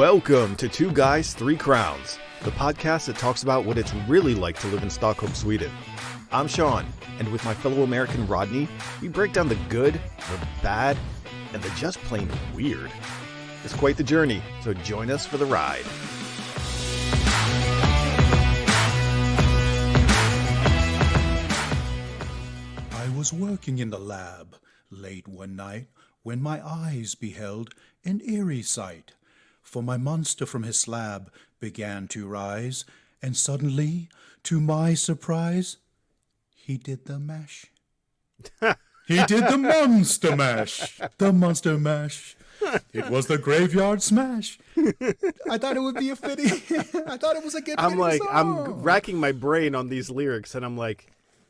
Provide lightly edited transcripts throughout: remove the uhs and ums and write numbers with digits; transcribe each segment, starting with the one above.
Welcome to Two Guys, Three Crowns, the podcast that talks about what it's really like to live in Stockholm, Sweden. I'm Sean, and with my fellow American Rodney, we break down the good, the bad, and the just plain weird. It's quite the journey, so join us for the ride. I was working in the lab late one night when my eyes beheld an eerie sight. For my monster from his slab began to rise, and suddenly, to my surprise, he did the mash. He did the monster mash. The monster mash. It was the graveyard smash. I thought it would be a fitting. I thought it was a good. I'm racking my brain on these lyrics, and I'm like,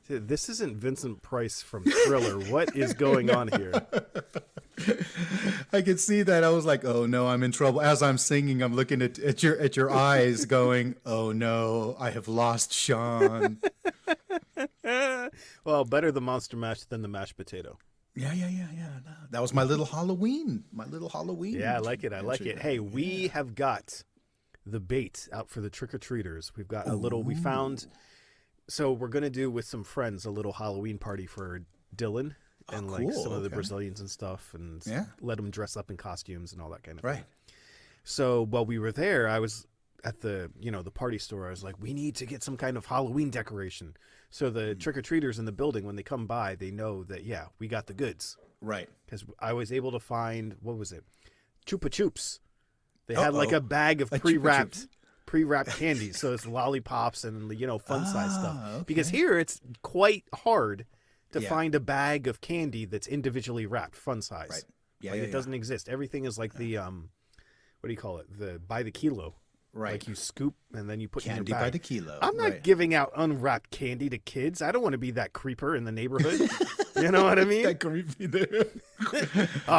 this isn't Vincent Price from Thriller. What is going on here? I could see that. I was like, oh no, I'm in trouble. As I'm singing, I'm looking at your eyes going, oh no, I have lost Sean. Well, better the monster mash than the mashed potato. Yeah. No, that was my little Halloween. Yeah, I like it. Hey, we have got the bait out for the trick-or-treaters. We've got a little, we found, so we're going to do with some friends a little Halloween party for Dylan. And cool. Some of the Brazilians and stuff, and let them dress up in costumes and all that kind of thing. Right. So while we were there, I was at the the party store. I was like, we need to get some kind of Halloween decoration. So the trick-or-treaters in the building, when they come by, they know that, we got the goods. Right. Because I was able to find, what was it? Chupa Chups. They had like a bag of pre-wrapped candies. So it's lollipops and, fun size stuff. Okay. Because here it's quite hard to find a bag of candy that's individually wrapped, fun size. Right. Yeah, it doesn't exist. Everything is like the, what do you call it? The by the kilo. Right. Like you scoop and then you put candy in your bag. By the kilo. I'm not giving out unwrapped candy to kids. I don't want to be that creeper in the neighborhood. You know what I mean? That creepy there.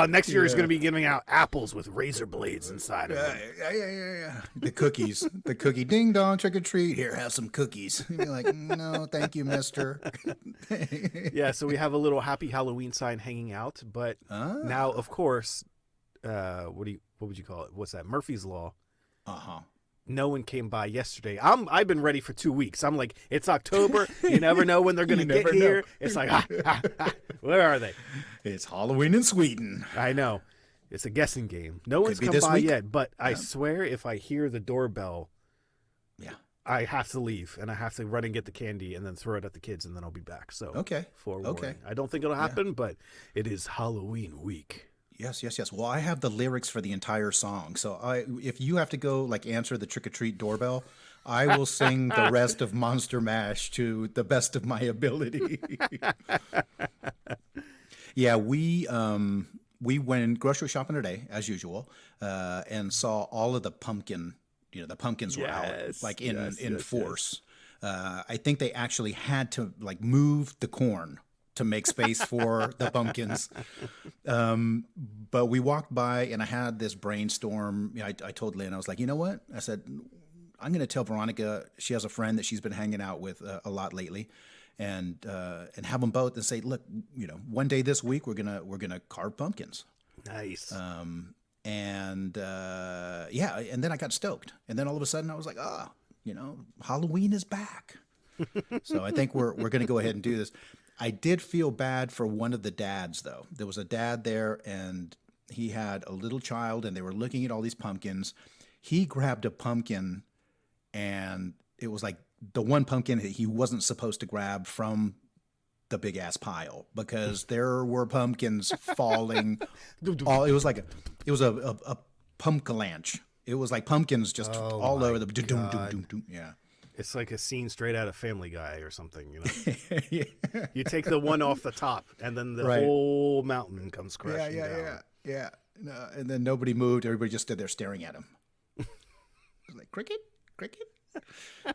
Next year is going to be giving out apples with razor blades inside of them. Yeah. The cookies. The cookie. Ding dong, trick or treat. Here, have some cookies. You're like, no, thank you, mister. Yeah, so we have a little happy Halloween sign hanging out. But now, of course, what would you call it? What's that? Murphy's Law. Uh-huh. No one came by yesterday. I've been ready for 2 weeks. I'm like, it's October. You never know when they're going to get here. It's like, where are they? It's Halloween in Sweden. I know. It's a guessing game. No one's come by yet, but I swear if I hear the doorbell, I have to leave and I have to run and get the candy and then throw it at the kids and then I'll be back. So, forewarning. I don't think it'll happen, but it is Halloween week. Yes. Well, I have the lyrics for the entire song. So if you have to go answer the trick-or-treat doorbell, I will sing the rest of Monster Mash to the best of my ability. We went grocery shopping today, as usual, and saw all of the pumpkin, the pumpkins were out, in force. I think they actually had to, move the corn to make space for the pumpkins. But we walked by and I had this brainstorm. I told Lynn, I was like, you know what? I said, I'm going to tell Veronica, she has a friend that she's been hanging out with a lot lately, and have them both and say, look, one day this week we're gonna carve pumpkins. Nice. And then I got stoked. And then all of a sudden I was like, Halloween is back. So I think we're going to go ahead and do this. I did feel bad for one of the dads, though. There was a dad there, and he had a little child, and they were looking at all these pumpkins. He grabbed a pumpkin, and it was like the one pumpkin that he wasn't supposed to grab from the big-ass pile because there were pumpkins falling. It was a pumpkalanche. It was like pumpkins just all over the. Yeah. It's like a scene straight out of Family Guy or something, Yeah. You take the one off the top, and then the whole mountain comes crashing down. Yeah. No, and then nobody moved. Everybody just stood there staring at him. Like, cricket?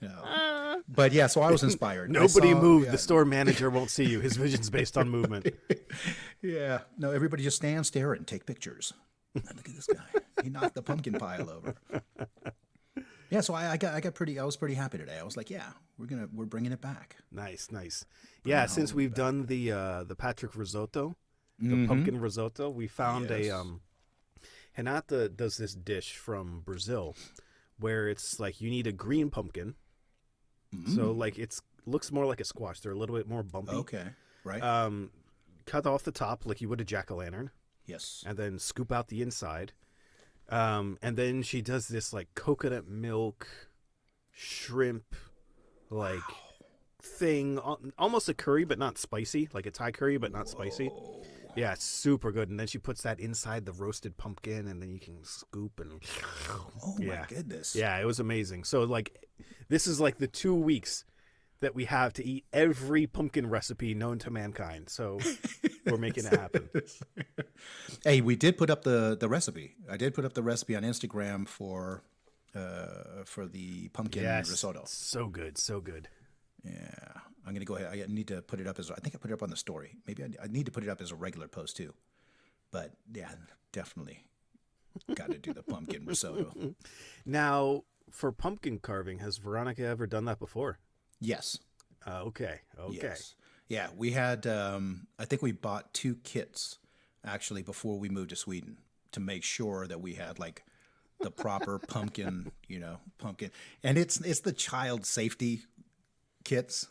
No. But so I was inspired. Nobody moved. The store manager won't see you. His vision's based on movement. Yeah. No, everybody just stand, stare, and take pictures. Look at this guy. He knocked the pumpkin pile over. Yeah, so I was pretty happy today. I was like, we're bringing it back. Nice. Yeah, since we've done the Patrick Risotto, the pumpkin risotto, we found Renata does this dish from Brazil where it's like you need a green pumpkin. So like it's looks more like a squash. They're a little bit more bumpy. Okay. Right. Cut off the top like you would a jack-o'-lantern. Yes. And then scoop out the inside. And then she does this like coconut milk, shrimp, like thing, almost a curry, but not spicy. Like a Thai curry, but not spicy. Yeah, it's super good. And then she puts that inside the roasted pumpkin, and then you can scoop and. Oh my goodness. Yeah, it was amazing. So like, this is like the 2 weeks that we have to eat every pumpkin recipe known to mankind. So we're making it happen. Hey, we did put up the recipe. I did put up the recipe on Instagram for the pumpkin risotto. So good, so good. Yeah, I'm gonna go ahead. I need to put it up as I think I put it up on the story. Maybe I need to put it up as a regular post too. But yeah, definitely got to do the pumpkin risotto. Now, for pumpkin carving, has Veronica ever done that before? Yes. Okay. Yes. Yeah, we had. I think we bought 2 kits actually before we moved to Sweden to make sure that we had like the proper pumpkin, pumpkin, and it's the child safety kits.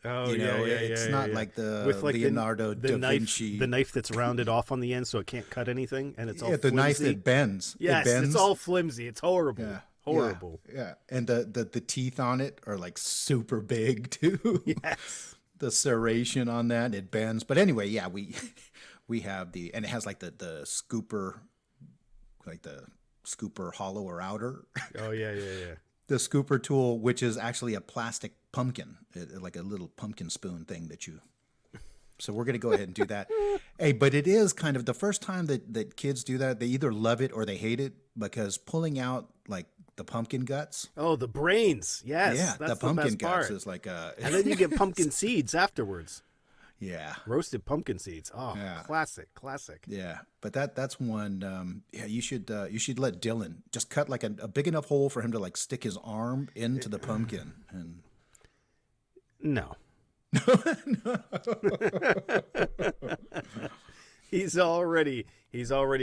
Oh, it's not like the with like Leonardo da Vinci. The knife that's rounded off on the end so it can't cut anything, and it's all the flimsy. knife that bends. Yes, it bends. it's all flimsy. It's horrible. Yeah. Horrible. Yeah. And the teeth on it are like super big too. Yes. The serration on that, it bends. But anyway, yeah, we have and it has like the scooper, like the scooper hollow or outer. Oh yeah. The scooper tool, which is actually a plastic pumpkin, like a little pumpkin spoon thing that you. So we're going to go ahead and do that. Hey, but it is kind of the first time that kids do that. They either love it or they hate it because pulling out like the pumpkin guts. Oh, the brains. Yes. Yeah, that's the pumpkin best guts part. is like and then you get pumpkin seeds afterwards. Yeah. Roasted pumpkin seeds. Oh, yeah. Classic. Yeah, but that's one. Yeah, you should let Dylan just cut like a big enough hole for him to like stick his arm into the pumpkin and. No. He's already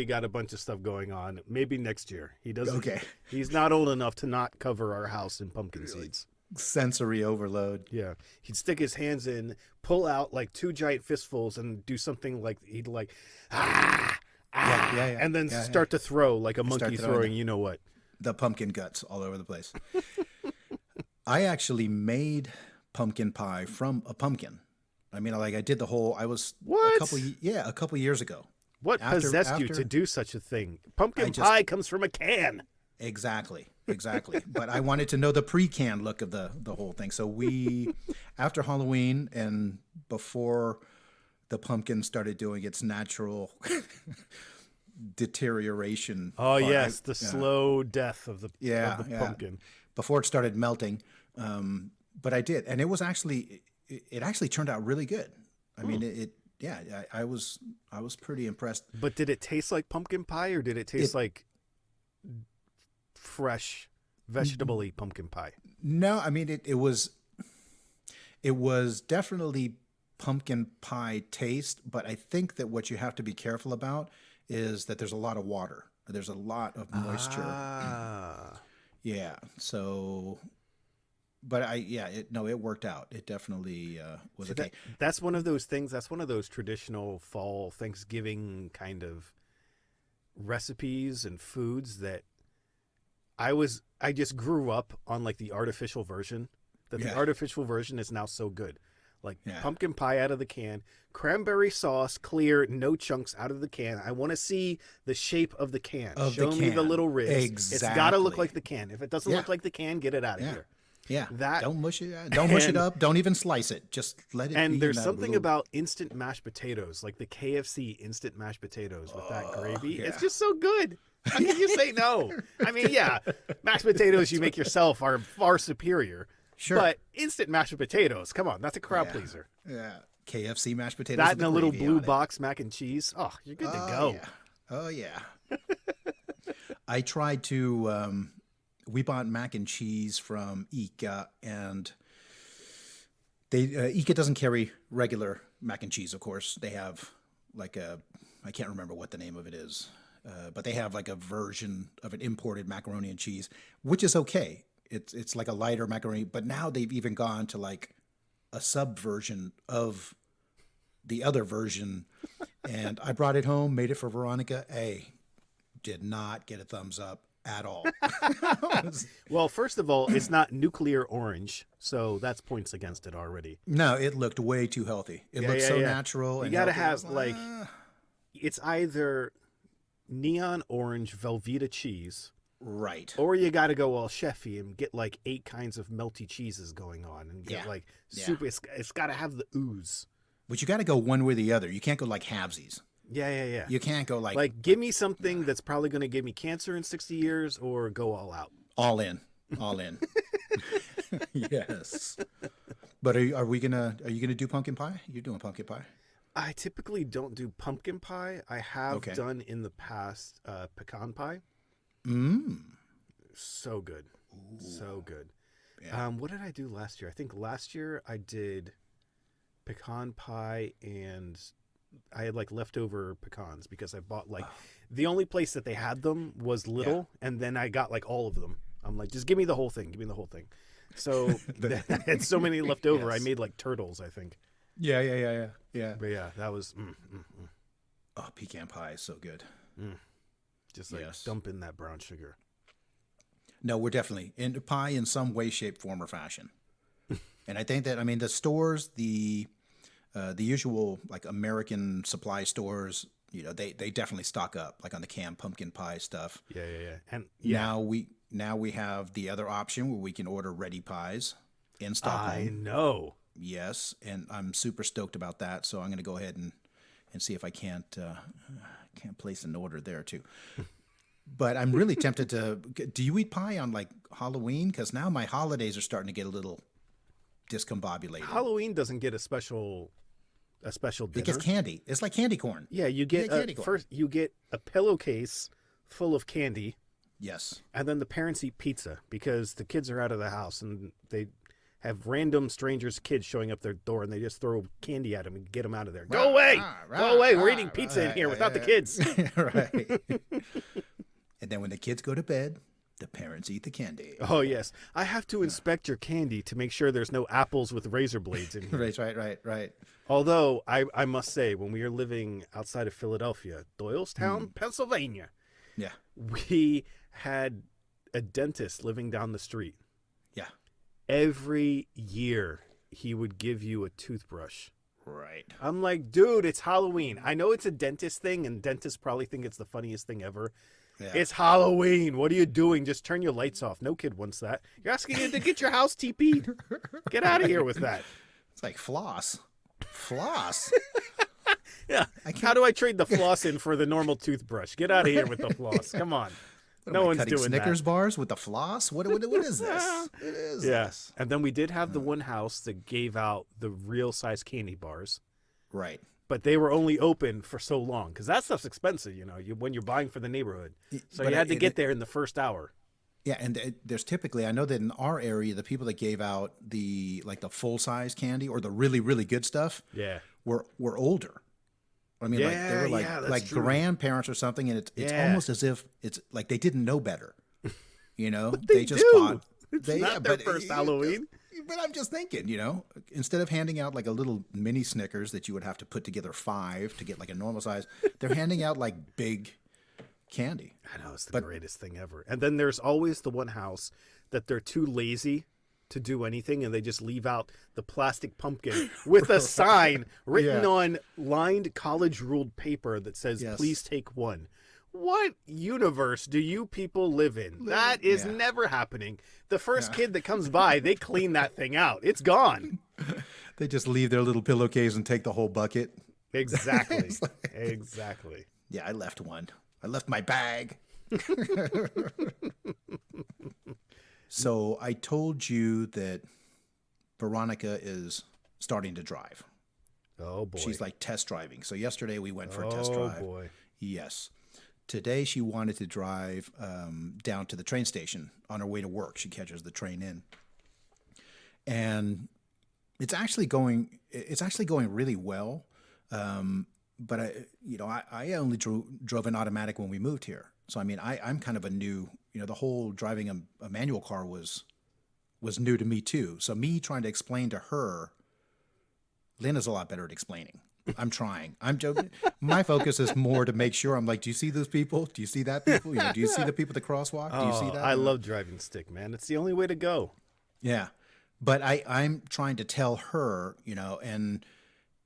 got a bunch of stuff going on. Maybe next year. He doesn't. Okay. He's not old enough to not cover our house in pumpkin seeds. Sensory overload. Yeah. He'd stick his hands in, pull out like 2 giant fistfuls and do something like he'd like and then start to throw like a monkey throwing you know what. The pumpkin guts all over the place. I actually made pumpkin pie from a pumpkin. I mean, like I did the whole. I was what? a couple years ago. What possessed you to do such a thing? Pumpkin pie comes from a can. Exactly. But I wanted to know the pre-can look of the whole thing. So we, after Halloween and before the pumpkin started doing its natural deterioration. Oh yes, the slow death of the pumpkin before it started melting. But I did, and it actually turned out really good. I mean, I was pretty impressed. But did it taste like pumpkin pie, or did it taste like fresh vegetable-y pumpkin pie? No, I mean it was definitely pumpkin pie taste, but I think that what you have to be careful about is that there's a lot of water. There's a lot of moisture. Yeah. So, but it worked out. It definitely was okay. That's one of those things. That's one of those traditional fall Thanksgiving kind of recipes and foods that I just grew up on like the artificial version. The artificial version is now so good. Like pumpkin pie out of the can, cranberry sauce, clear, no chunks out of the can. I want to see the shape of the can. Show me the little ribs. Exactly. It's got to look like the can. If it doesn't look like the can, get it out of here. Yeah. Don't mush it. Don't mush it up. Don't even slice it. Just let it. And there's something about instant mashed potatoes, like the KFC instant mashed potatoes with that gravy. Yeah. It's just so good. How can you say no? I mean, mashed potatoes you make yourself are far superior. Sure. But instant mashed potatoes, come on, that's a crowd pleaser. Yeah. KFC mashed potatoes. That and a little blue box mac and cheese. Oh, you're good to go. Yeah. Oh, yeah. I tried to, we bought mac and cheese from ICA, and ICA doesn't carry regular mac and cheese, of course. They have like I can't remember what the name of it is. but they have like a version of an imported macaroni and cheese, which is okay. It's like a lighter macaroni, but now they've even gone to like a sub version of the other version. And I brought it home, made it for Veronica. Did not get a thumbs up at all. Well, first of all, it's not nuclear orange, so that's points against it already. No, it looked way too healthy. It looked so natural. You and got to healthy. have like, it's either neon orange Velveeta cheese, right, or you got to go all chefy and get like 8 kinds of melty cheeses going on and get like super. It's got to have the ooze. But you got to go one way or the other. You can't go like halvesies. Yeah. You can't go like give me something that's probably going to give me cancer in 60 years, or go all out. All in. Yes. But are you gonna do pumpkin pie? You're doing pumpkin pie. I typically don't do pumpkin pie. I have done in the past pecan pie. So good. Ooh. So good. Yeah. What did I do last year? I think last year I did pecan pie, and I had like leftover pecans because I bought like the only place that they had them was Little, and then I got like all of them. I'm like, just give me the whole thing. Give me the whole thing. So I had so many left over. Yes. I made like turtles, I think. Yeah. But yeah, that was. Oh, pecan pie is so good. Just like dump in that brown sugar. No, we're definitely into pie in some way, shape, form, or fashion. And I think that, I mean, the stores, the usual like American supply stores, you know, they definitely stock up like on the canned pumpkin pie stuff. Yeah. And now we have the other option where we can order ready pies in Stockholm. I know. Yes, and I'm super stoked about that. So I'm going to go ahead and see if I can't place an order there too. But I'm really tempted to. Do you eat pie on like Halloween? Because now my holidays are starting to get a little discombobulated. Halloween doesn't get a special dinner. Because candy. It's like candy corn. Yeah, you get first you get a pillowcase full of candy. Yes. And then the parents eat pizza because the kids are out of the house and they have random strangers' kids showing up their door and they just throw candy at them and get them out of there. Go away! Go away! We're eating pizza in here without the kids. Right. And then when the kids go to bed, the parents eat the candy. Oh, yes. I have to inspect your candy to make sure there's no apples with razor blades in here. Right. Although, I must say, when we were living outside of Philadelphia, Doylestown, Pennsylvania, we had a dentist living down the street. Yeah. Every year, he would give you a toothbrush. Right. I'm like, dude, it's Halloween. I know it's a dentist thing, and dentists probably think it's the funniest thing ever. Yeah. It's Halloween. What are you doing? Just turn your lights off. No kid wants that. You're asking him to get your house TP'd. Get out of here with that. It's like floss. Yeah. How do I trade the floss in for the normal toothbrush? Get out of here with the floss. Come on. No one's doing Snickers that. bars with the floss? What is this? It is this. And then we did have the one house that gave out the real size candy bars. Right. But they were only open for so long because that stuff's expensive, you know, when you're buying for the neighborhood. So you had to get there in the first hour. Yeah, and there's typically, I know that in our area, the people that gave out the full size candy or the really, really good stuff, were older. I mean, they were like grandparents or something, and it's almost as if it's like they didn't know better. You know, but they just bought. It's not their first Halloween. But I'm just thinking, you know, instead of handing out like a little mini Snickers that you would have to put together 5 to get like a normal size, they're handing out like big candy. I know, it's the greatest thing ever. And then there's always the one house that they're too lazy to do anything and they just leave out the plastic pumpkin with a sign written on lined college ruled paper that says, please take one. What universe do you people live in? That is never happening. The first kid that comes by, they clean that thing out. It's gone. They just leave their little pillowcase and take the whole bucket. Exactly. Exactly. Yeah, I left one. I left my bag. So I told you that Veronica is starting to drive. Oh, boy. She's like test driving. So yesterday we went for a test drive. Oh, boy. Yes. Today she wanted to drive down to the train station on her way to work. She catches the train in. And it's actually going really well. but I only drove an automatic when we moved here. So, I mean, I'm kind of a new, the whole driving a manual car was new to me too. So me trying to explain to her, Lena's a lot better at explaining. I'm trying. I'm joking. My focus is more to make sure I'm like, do you see those people? Do you see that people? Do you see the people at the crosswalk? Do you see that? I love driving stick, man. It's the only way to go. Yeah. But I'm trying to tell her, and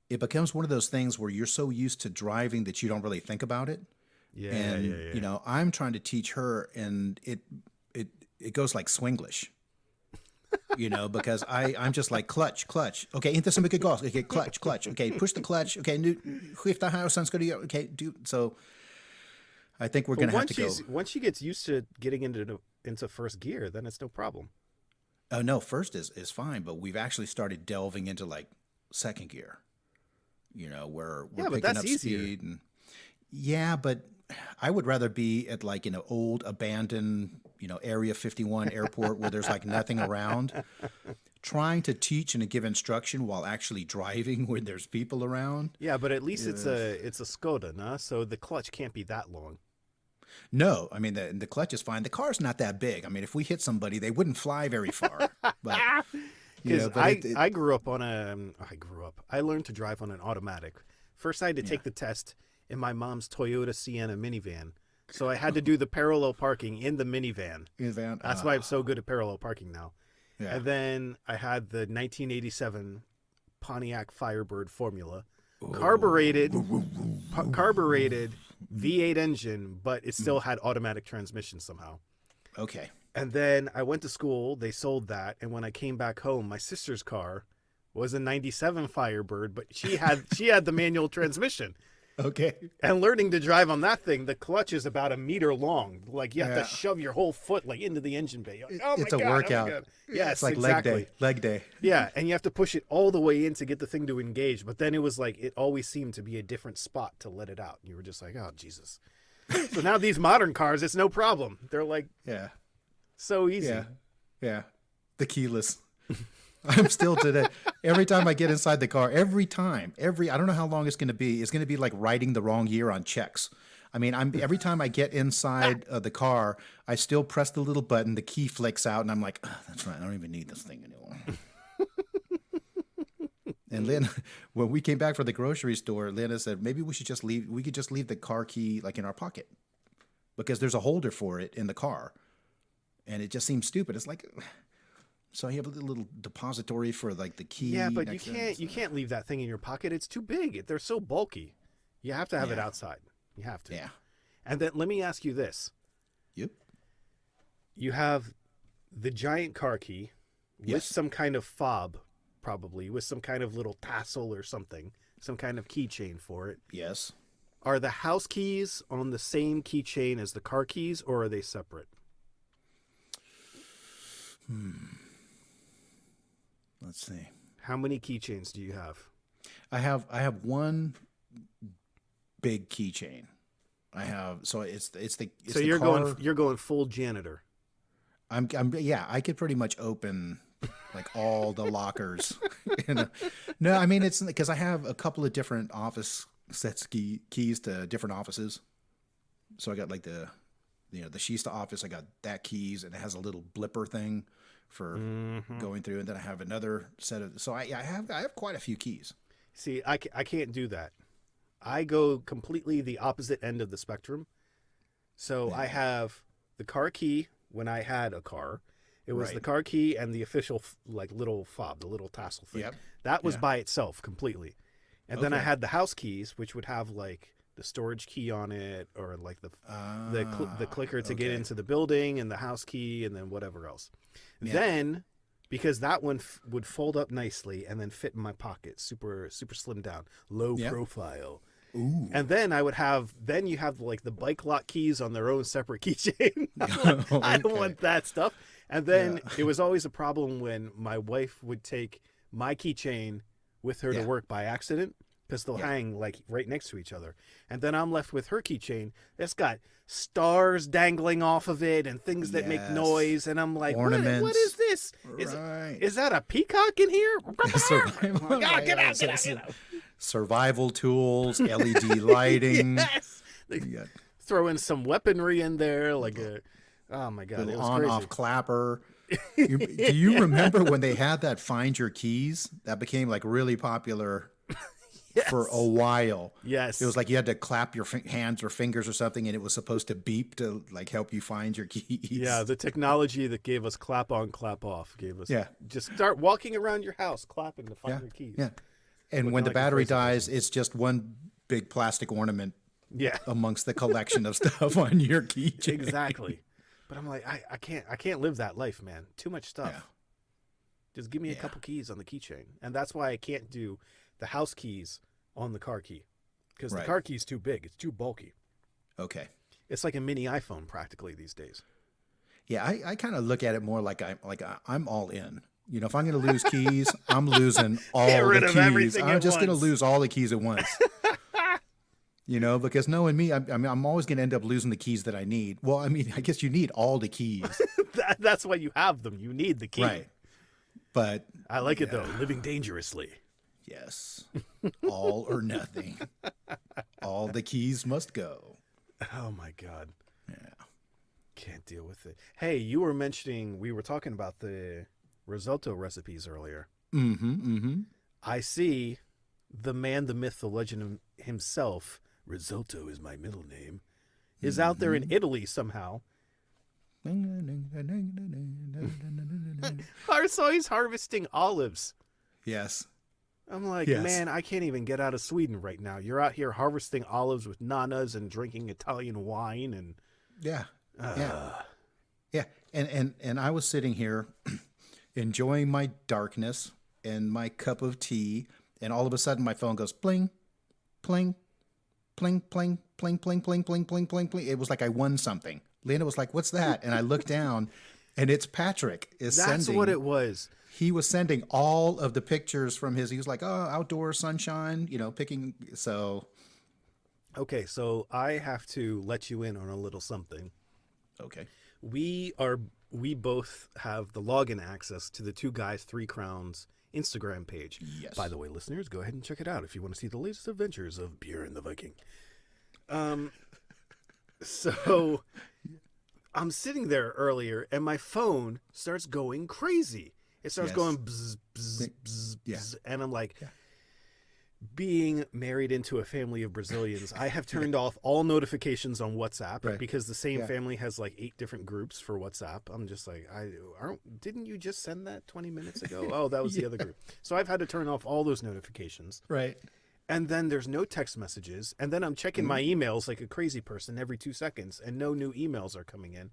it becomes one of those things where you're so used to driving that you don't really think about it. Yeah. And, I'm trying to teach her, and it goes like Swinglish. Because I'm just like clutch. Okay, inte så mycket gas. Okay, clutch. Okay, push the clutch. Okay, nu skifta här och sen ska du göra. Okay, so I think we're going to have to go. Once she gets used to getting into first gear, then it's no problem. Oh no, first is fine, but we've actually started delving into like second gear. Where we're picking up easier. Speed and but I would rather be at like old abandoned Area 51 airport where there's like nothing around, trying to teach and to give instruction while actually driving when there's people around. Yeah, but at least it's a Skoda, nah? So the clutch can't be that long. No, I mean the clutch is fine. The car's not that big. I mean, if we hit somebody, they wouldn't fly very far. But because I learned to drive on an automatic. First, I had to take the test in my mom's Toyota Sienna minivan. So I had to do the parallel parking in the minivan. That's why I'm so good at parallel parking now. Yeah. And then I had the 1987 Pontiac Firebird Formula, carbureted V8 engine, but it still had automatic transmission somehow. Okay. And then I went to school. They sold that, and when I came back home, my sister's car was a 97 Firebird, but she had the manual transmission. Okay. And learning to drive on that thing, the clutch is about a meter long. Like you have to shove your whole foot like into the engine bay. Like, it's a workout. Yes, it's like exactly. leg day. Yeah, and you have to push it all the way in to get the thing to engage. But then it was like it always seemed to be a different spot to let it out. You were just like, oh Jesus. So now these modern cars, it's no problem. They're like, so easy. Yeah. The keyless. I'm still today. Every time I get inside the car, I don't know how long it's going to be. It's going to be like writing the wrong year on checks. I mean, every time I get inside the car, I still press the little button, the key flicks out, and I'm like, oh, that's right, I don't even need this thing anymore. And then when we came back from the grocery store, Lena said, maybe we could just leave the car key like in our pocket because there's a holder for it in the car. And it just seems stupid. It's like, so you have a little depository for like the key. Yeah, but you can't leave that thing in your pocket. It's too big. They're so bulky. You have to have it outside. You have to. Yeah. And then let me ask you this. Yep. You have the giant car key with some kind of fob, probably, with some kind of little tassel or something, some kind of keychain for it. Yes. Are the house keys on the same keychain as the car keys, or are they separate? Let's see. How many keychains do you have? I have one big keychain. So you're going full janitor. I could pretty much open like all the lockers. No, I mean it's because I have a couple of different office sets keys to different offices. So I got like the Shista office. I got that keys, and it has a little blipper thing for going through, and then I have another set of. So I have quite a few keys. See, I can't do that. I go completely the opposite end of the spectrum. So I have the car key when I had a car. It was the car key and the official like little fob, the little tassel thing. Yep. That was by itself completely. And then I had the house keys, which would have like the storage key on it, or like the clicker to get into the building, and the house key, and then whatever else. Yeah. Then, because that one would fold up nicely and then fit in my pocket, super slim down, low profile. Ooh. And then you have like the bike lock keys on their own separate keychain. I don't want that stuff. And then it was always a problem when my wife would take my keychain with her to work by accident, because they'll hang like right next to each other. And then I'm left with her keychain that's got stars dangling off of it and things that make noise. And I'm like, what is this? Is that a peacock in here? Get out. survival tools, LED lighting. Yes. They throw in some weaponry in there, like a. Oh my God! It was on-off crazy. clapper. Do you remember when they had that Find Your Keys? That became like really popular for a while. Yes. It was like you had to clap your hands or fingers or something, and it was supposed to beep to like help you find your keys. Yeah, the technology that gave us clap on, clap off gave us. Yeah. Just start walking around your house clapping to find your keys. Yeah. And when the battery dies, it's just one big plastic ornament. Yeah. Amongst the collection of stuff on your keychain. Exactly. But I'm like, I can't live that life, man. Too much stuff. Yeah. Just give me a couple keys on the keychain. And that's why I can't do the house keys on the car key. Because the car key's too big. It's too bulky. Okay. It's like a mini iPhone practically these days. Yeah, I kind of look at it more like I'm all in. You know, if I'm going to lose keys, I'm losing all the keys. I'm just going to lose all the keys at once. You know, because knowing me, I'm always going to end up losing the keys that I need. Well, I mean, I guess you need all the keys. That's why you have them. You need the key. Right. But I like it, though. Living dangerously. Yes. All or nothing. All the keys must go. Oh, my God. Yeah. Can't deal with it. Hey, you were mentioning, we were talking about the risotto recipes earlier. Mm-hmm, mm-hmm. I see the man, the myth, the legend himself, Risotto is my middle name, is out there in Italy somehow. So he's harvesting olives. Yes. I'm like, Yes. man, I can't even get out of Sweden right now. You're out here harvesting olives with nanas and drinking Italian wine and Yeah. And I was sitting here enjoying my darkness and my cup of tea, and all of a sudden my phone goes bling, pling, pling, pling, pling, pling, pling, pling, pling, pling, pling. It was like I won something. Lena was like, "What's that?" And I looked down, and it's Patrick sending. That's what it was. He was sending all of the pictures from he was like, "Oh, outdoor sunshine," you know, picking. So, Okay, so I have to let you in on a little something. okay. We both have the login access to the Two Guys, Three Crowns Instagram page. Yes. By the way, listeners, go ahead and check it out if you want to see the latest adventures of Beer and the Viking. So I'm sitting there earlier, and my phone starts going crazy. It starts going bzz, bzz, bzz, bzz, and I'm like, being married into a family of Brazilians, I have turned off all notifications on WhatsApp because the same family has like 8 different groups for WhatsApp. I'm just like, didn't you just send that 20 minutes ago? Oh, that was the other group. So I've had to turn off all those notifications. Right. And then there's no text messages. And then I'm checking my emails like a crazy person every 2 seconds, and no new emails are coming in.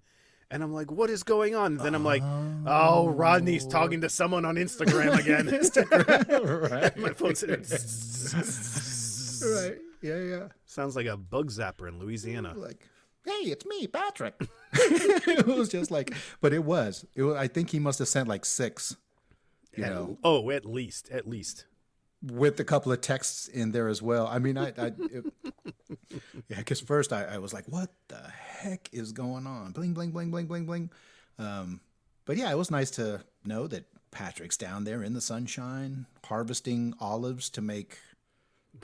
And I'm like, what is going on? And then I'm like, oh, Rodney's talking to someone on Instagram again. Right. My phone's sitting. Right. Yeah. Sounds like a bug zapper in Louisiana. Like, hey, it's me, Patrick. It was just like, but it was. I think he must have sent like 6. You know. Oh, at least. With a couple of texts in there as well. I mean, because first I was like, what the heck is going on? Bling, bling, bling, bling, bling, bling. But yeah, it was nice to know that Patrick's down there in the sunshine, harvesting olives to make.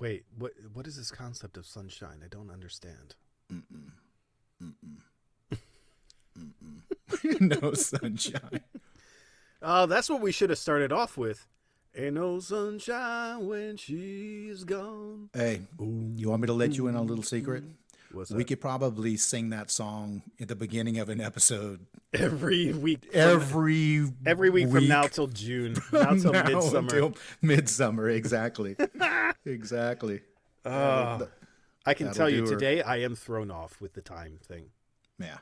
Wait, what is this concept of sunshine? I don't understand. No sunshine. That's what we should have started off with. Ain't no sunshine when she's gone. Hey, you want me to let you in on a little secret? What's that? We could probably sing that song at the beginning of an episode every week. Every week from now till June. Now till midsummer. Until midsummer, exactly. Exactly. I can tell you today I am thrown off with the time thing. Yeah.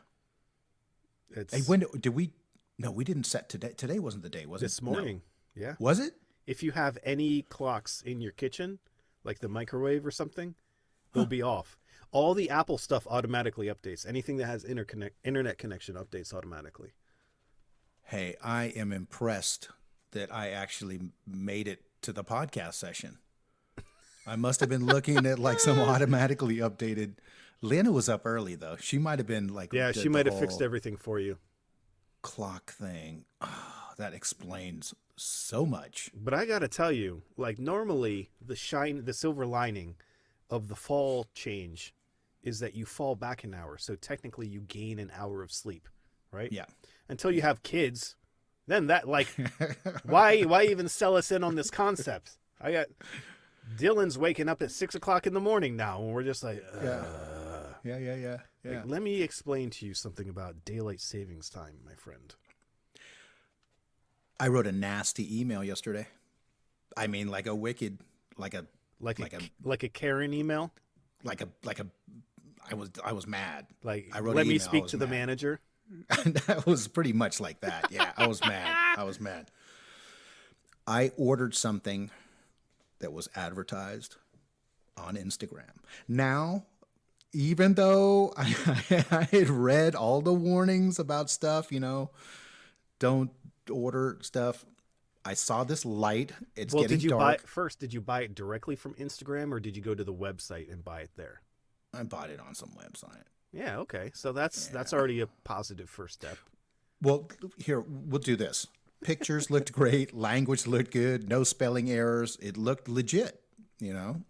It's hey, when did we? No, we didn't set today. Today wasn't the day, was it? This morning. No. Yeah. Was it? If you have any clocks in your kitchen, like the microwave or something, they'll be off. All the Apple stuff automatically updates. Anything that has internet connection updates automatically. Hey, I am impressed that I actually made it to the podcast session. I must have been looking at like some automatically updated. Lena was up early though. She might have been like, yeah, she might have fixed everything for you. Clock thing. Oh, that explains so much. But I got to tell you, like normally the silver lining of the fall change is that you fall back an hour. So technically you gain an hour of sleep, right? Yeah. Until you have kids, then that like, why even sell us in on this concept? I got Dylan's waking up at 6 o'clock in the morning now, and we're just like, Yeah. Like, let me explain to you something about daylight savings time, my friend. I wrote a nasty email yesterday. I mean, like a wicked, like a Karen email. I was mad. Like, I wrote let an me email, speak I was to the mad. manager. That was pretty much like that. Yeah, I was mad. I ordered something that was advertised on Instagram. Now, even though I had read all the warnings about stuff, don't order stuff, I saw this light. It's getting dark. Did you buy it directly from Instagram, or did you go to the website and buy it there? I bought it on some website. Yeah, okay. So that's already a positive first step. Well, here, we'll do this. Pictures looked great. Language looked good. No spelling errors. It looked legit,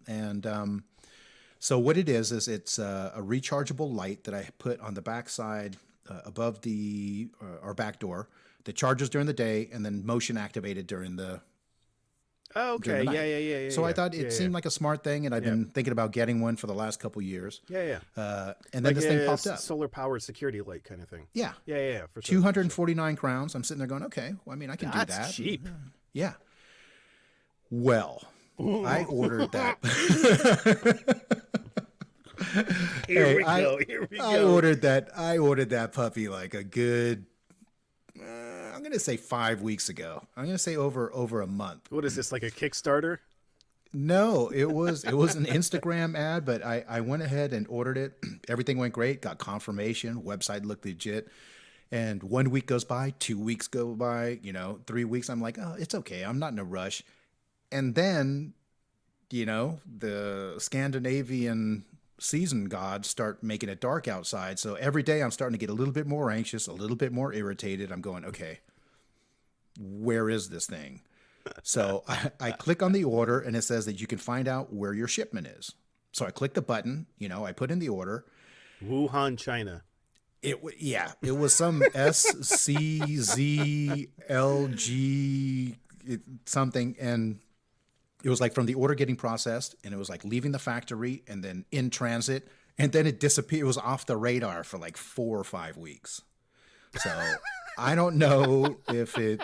And so what it is it's a rechargeable light that I put on the backside above our back door that charges during the day and then motion activated during the Oh, okay. Yeah. So I thought it seemed like a smart thing, and I've been thinking about getting one for the last couple years. Yeah. And then this thing popped up. Solar powered security light kind of thing. Yeah. Yeah. For sure. 249 crowns. I'm sitting there going, okay, well, I mean, I can do that. That's cheap. Yeah. Well, I ordered that. Here we go. I ordered that puppy like a good, I'm going to say 5 weeks ago. I'm going to say over a month. What is this, like a Kickstarter? No, it was an Instagram ad, but I went ahead and ordered it. Everything went great. Got confirmation. Website looked legit. And 1 week goes by, 2 weeks go by, 3 weeks. I'm like, oh, it's okay. I'm not in a rush. And then, the Scandinavian season gods start making it dark outside. So every day I'm starting to get a little bit more anxious, a little bit more irritated. I'm going, okay, where is this thing? So I click on the order, and it says that you can find out where your shipment is. So I click the button, I put in the order. Wuhan, China. It was some SCZLG something, and it was like from the order getting processed, and it was like leaving the factory and then in transit, and then it disappeared. It was off the radar for like 4 or 5 weeks. So I don't know if it,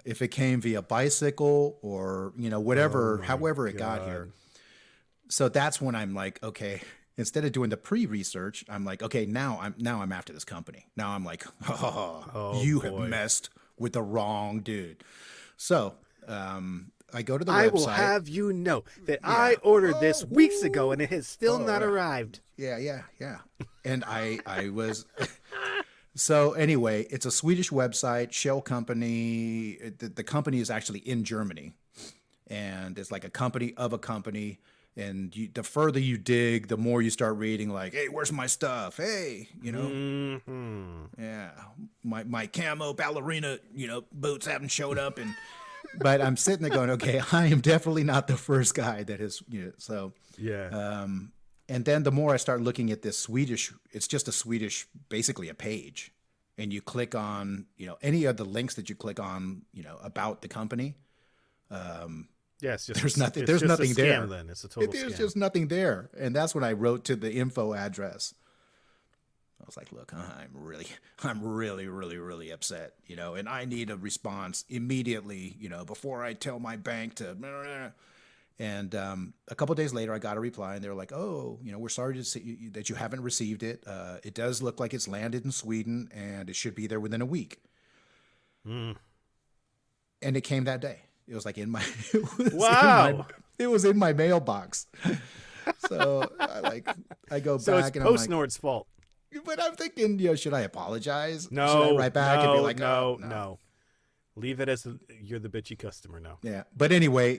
if it came via bicycle or, whatever, however it got here. So that's when I'm like, okay, instead of doing the pre-research, I'm like, okay, now I'm after this company. Now I'm like, you have messed with the wrong dude. So, I go to the website. I will have you know that I ordered this weeks ago and it has still not arrived. Yeah. And I was... So anyway, it's a Swedish website, shell company. The company is actually in Germany. And it's like a company of a company. And the further you dig, the more you start reading like, hey, where's my stuff? Hey, Yeah, my camo ballerina, boots haven't showed up. But I'm sitting there going, okay, I am definitely not the first guy that is, so. Yeah. And then the more I start looking at this Swedish, it's just a Swedish, basically a page. And you click on, any of the links that you click on, about the company. Yes, there's nothing there. Then it's a total There's scam. just nothing there. And that's when I wrote to the info address. I was like, look, I'm really, really upset, and I need a response immediately, before I tell my bank to. And a couple of days later, I got a reply, and they were like, oh, we're sorry to see that you haven't received it. It does look like it's landed in Sweden, and it should be there within a week. And it came that day. It was like in my, it was in my mailbox. So I go so back it's and PostNord's fault. But I'm thinking, should I apologize? No, should I write back and be like, no. Leave it as you're the bitchy customer now. Yeah, but anyway,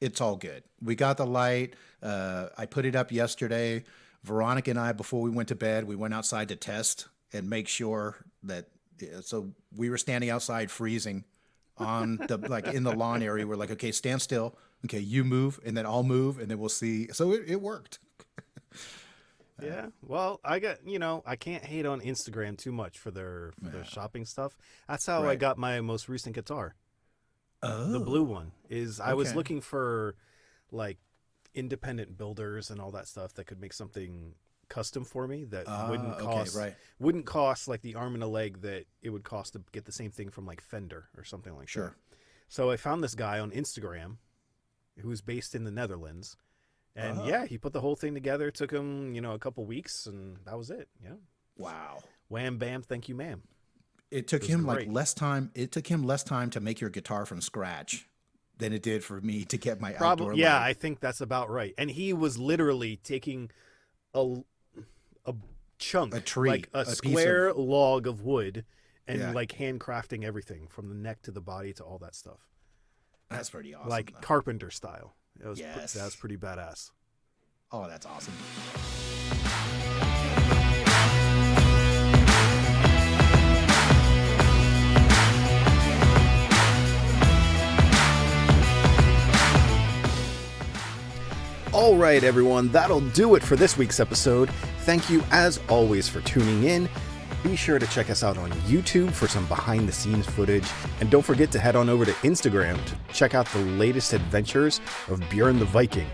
it's all good. We got the light. I put it up yesterday. Veronica and I, before we went to bed, we went outside to test and make sure that Yeah, so we were standing outside freezing on the like in the lawn area. We're like, okay, stand still. Okay, you move, and then I'll move, and then we'll see. So it worked. Yeah. Well, I can't hate on Instagram too much for their shopping stuff. That's how I Right. got my most recent guitar. Oh, The blue one is I was Okay. looking for like independent builders and all that stuff that could make something custom for me that wouldn't cost like the arm and a leg that it would cost to get the same thing from like Fender or something like Sure. that. So I found this guy on Instagram who's based in the Netherlands. And he put the whole thing together. It took him, a couple weeks, and that was it. Yeah. Wow. Wham, bam, thank you, ma'am. It took was him great. like less time. It took him less time to make your guitar from scratch than it did for me to get my outdoor. Probably, yeah, leg. I think that's about right. And he was literally taking a chunk, A tree, like a piece square log of wood, and Yeah. like handcrafting everything from the neck to the body to all that stuff, That's pretty awesome. like though. carpenter style. Yes. That was pretty badass. Oh, that's awesome. All right, everyone, that'll do it for this week's episode. Thank you, as always, for tuning in. Be sure to check us out on YouTube for some behind-the-scenes footage, and don't forget to head on over to Instagram to check out the latest adventures of Björn the Viking.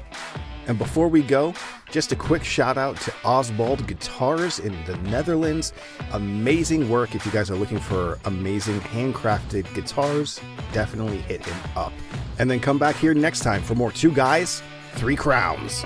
And before we go, just a quick shout out to Oswald Guitars in the Netherlands. Amazing work. If you guys are looking for amazing handcrafted guitars, definitely hit him up. And then come back here next time for more Two Guys, Three Crowns.